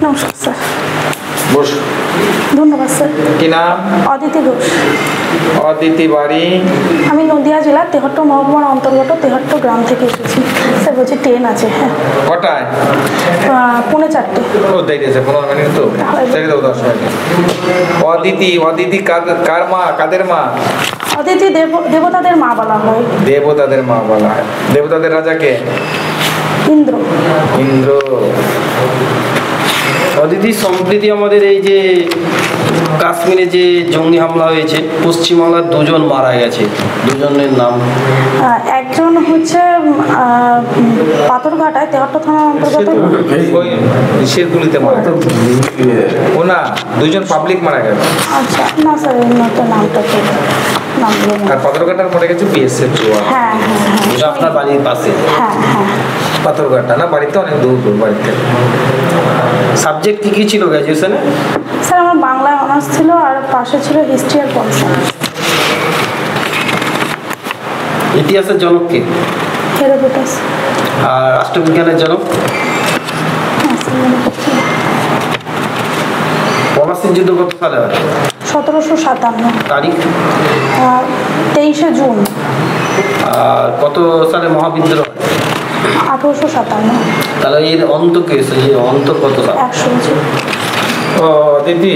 নমস্কার স্যার। বস। ধন্যবাদ স্যার। কি নাম? অদিতি ঘোষ। অদিতি, বাড়ি? আমি নদিয়া জেলার তেহট্ট মহকুমার অন্তর্গত তেহট্ট গ্রাম থেকে এসেছি স্যার। বলছি ট্রেন আছে? হ্যাঁ। কটায়? 3:45। ও দেরি আছে, 15 মিনিট তো, ছেড়ে দেবো 10 মিনিট। অদিতি, অদিতি কার মা, কাদের মা? অদিতি দেবতাদের মা বলা হয়। দেবতাদের মা বলা হয়। দেবতাদের রাজাকে? ইন্দ্র। ইন্দ্র। অদিতি, সম্প্রতি আমাদের এই যে কাশ্মীরে যে জঙ্গি হামলা হয়েছে, পশ্চিমবাংলার 2 জন মারা গেছে, 2 জনের নাম? একজন হচ্ছে পাথরঘাটায় তেহট্ট থানার অন্তর্গত। ওই শেরগুলিতে মারা গেছে। ও না, 2 জন পাবলিক মারা গেছে। আচ্ছা, না স্যার এই মতো নামটা তো নামগুলো না। আর পাথরঘাটার মরে গেছে বিএসএফ জওয়ান। হ্যাঁ হ্যাঁ হ্যাঁ। এটা আপনার বাড়ির পাশে? হ্যাঁ হ্যাঁ। পাথরঘাটা না, বাড়িতে অনেক দূর বাড়িতে। সাবজেক্ট কি ছিল গ্র্যাজুয়েশনে? স্যার আমার বাংলায় অনার্স ছিল আর পাশে ছিল হিস্ট্রি আর পল সায়েন্স। ইতিহাসের জনক কে? হেরোডোটাস। আর রাষ্ট্রবিজ্ঞানের জনক? পলাশীর যুদ্ধ কত সালে হয়? 1757। তারিখ? 23শে জুন। আর কত সালে মহাবিদ্রোহ হয়? 1857। তাহলে এর অন্ত কে এসে, এর অন্ত কত সাল? 100 বছর। ও দিদি,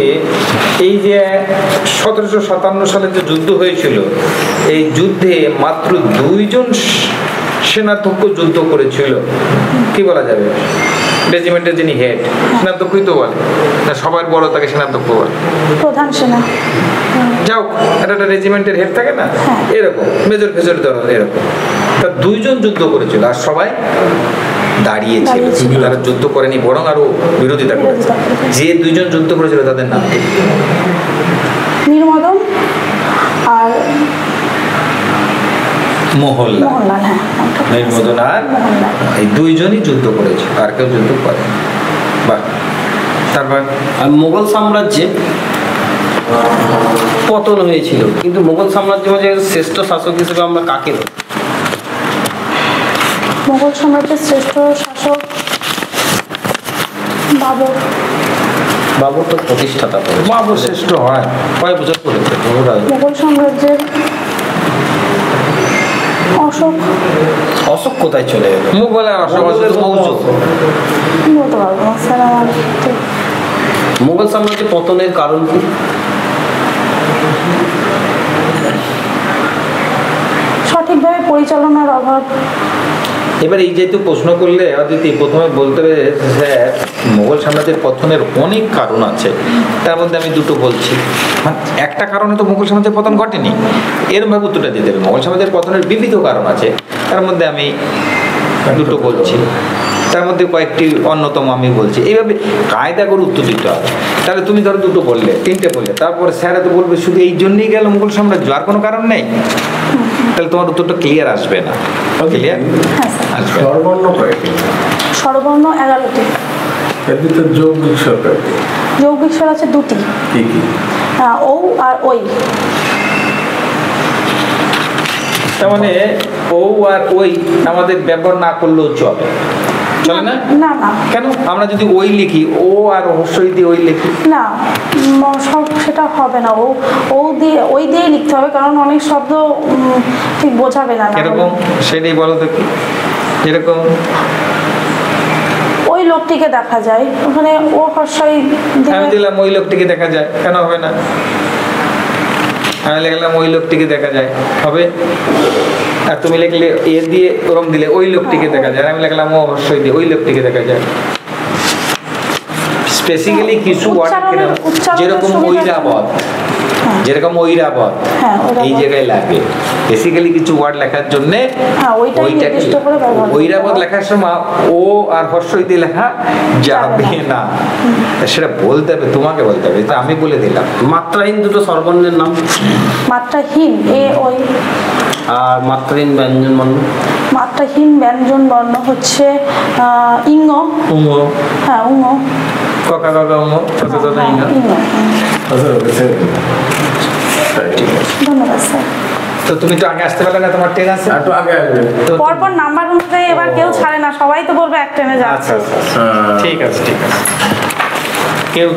এই যে 1757 সালে যে যুদ্ধ হয়েছিল, এই যুদ্ধে মাত্র 2 জন সেনাধ্যক্ষ যুদ্ধ করেছিল। কি বলা যাবে? রেজিমেন্টের যিনি হেড, সেনাধ্যক্ষই তো বলে না, সবার বড় তাকে সেনাধ্যক্ষ বলে। প্রধান সেনা। যাও, একটা রেজিমেন্টের হেড থাকে না, এরকম মেজর ফেজর ধরো এরকম। তা 2 জন যুদ্ধ করেছিল আর সবাই দাঁড়িয়েছিল। তারা যুদ্ধ করেনি, বরং আরো বিরোধিতা করেছে। যে 2 জন যুদ্ধ করেছিল তাদের নাম কি? নির্মদন আর মোহনলাল। মোহনলাল। হ্যাঁ, নির্মদন আর এই 2 জনই যুদ্ধ করেছে, আর কেউ যুদ্ধ করে। বাহ। তারপর আর মোগল সাম্রাজ্যে পতন হয়েছিল, কিন্তু মোগল সাম্রাজ্যের মাঝে শ্রেষ্ঠ শাসক হিসেবে আমরা কাকে ধরি? মোগল সাম্রাজ্যের শ্রেষ্ঠ শাসক বাবর। বাবর তো প্রতিষ্ঠাতা করেছে। বাবর শ্রেষ্ঠ হয়, কয়েক বছর করেছে মোগল সাম্রাজ্যের অশোক। অশোক কোথায় চলে গেল? মুঘল আর অশোক বলতে পারবো না স্যার, আমার তো। মোগল সাম্রাজ্যের পতনের কারণ কি? সঠিকভাবে পরিচালনার অভাব। এবার এই যেহেতু প্রশ্ন করলে অদিতি, প্রথমে বলতে হবে স্যার মোগল সাম্রাজ্যের পতনের অনেক কারণ আছে, তার মধ্যে আমি 2টো বলছি। মানে একটা কারণে তো মোগল সাম্রাজ্যের পতন ঘটেনি, এরমভাবে উত্তরটা দিতে হবে। মোগল সাম্রাজ্যের পতনের বিবিধ কারণ আছে, তার মধ্যে আমি 2টো বলছি, তার মধ্যে কয়েকটি অন্যতম আমি বলছি। এইভাবে কায়দা করে উত্তর দিতে হবে। তাহলে তুমি ধরো 2টো বললে, 3টে বললে, তারপরে স্যারা তো বলবে শুধু এই জন্যই গেল মোগল সাম্রাজ্য, আর কোনো কারণ নেই। তাহলে তোমার উত্তরটা ক্লিয়ার আসবে না। ক্লিয়ার হ্যাঁ স্যার। আসবে। স্বরবর্ণ কয়টি? স্বরবর্ণ 11টি। এর ভিতর যৌগিক স্বর কয়টি? যৌগিক স্বর আছে 2টি। কি কি? ও আর ওই। তার মানে ও আর ওই আমাদের ব্যবহার না করলেও চলে, চলে না? না না কেন? আমরা যদি ওই লিখি, ও আর হর্ষই দিয়ে ওই লিখি, না, সব সেটা হবে না। ও দিয়ে ওই দিয়েই লিখতে হবে, কারণ অনেক শব্দ ঠিক বোঝাবে না। এরকম সেটাই বলো তো কি? যেরকম ওই লোকটিকে দেখা যায়, ওখানে ও হর্ষই আমি দিলাম ওই লোকটিকে দেখা যায়, কেন হবে না? আমি লিখলাম ওই লোকটিকে দেখা যায়, হবে? আর তুমি লিখলে এ দিয়ে ওরম দিলে ওই লোকটিকে দেখা যায়, আমি লিখলাম ও হর্ষই দিয়ে ওই লোকটিকে দেখা যায়। স্পেসিক্যালি কিছু ওয়ার্ড যেরকম ঐরাবত, যেরকম ঐরাবত এই জায়গায় লাগে। বেসিক্যালি কিছু ওয়ার্ড লেখার জন্য ঐরাবত লেখার সময় ও আর হর্ষই দিয়ে লেখা যাবে না, সেটা বলতে হবে, তোমাকে বলতে হবে। এটা আমি বলে দিলাম। মাত্রাহীন 2টো স্বরবর্ণের নাম? মাত্রাহীন এ ওই। আর মাত্রাহীন ব্যঞ্জন বর্ণ? মাত্রাহীন ব্যঞ্জন বর্ণ হচ্ছে ইঙ। হ্যাঁ, উঙ। কাকা কাকা উঙ, কাকা কাকা ইঙ। ধন্যবাদ স্যার। তো তুমি তো আগে আসতে পারলে না, তোমার ট্রেন আছে? একটু আগে আসবে। পরপর নাম্বার অনুযায়ী এবার কেউ ছাড়ে না, সবাই তো বলবে এক ট্রেনে যাচ্ছে। আচ্ছা আচ্ছা, ঠিক আছে ঠিক আছে। কেউ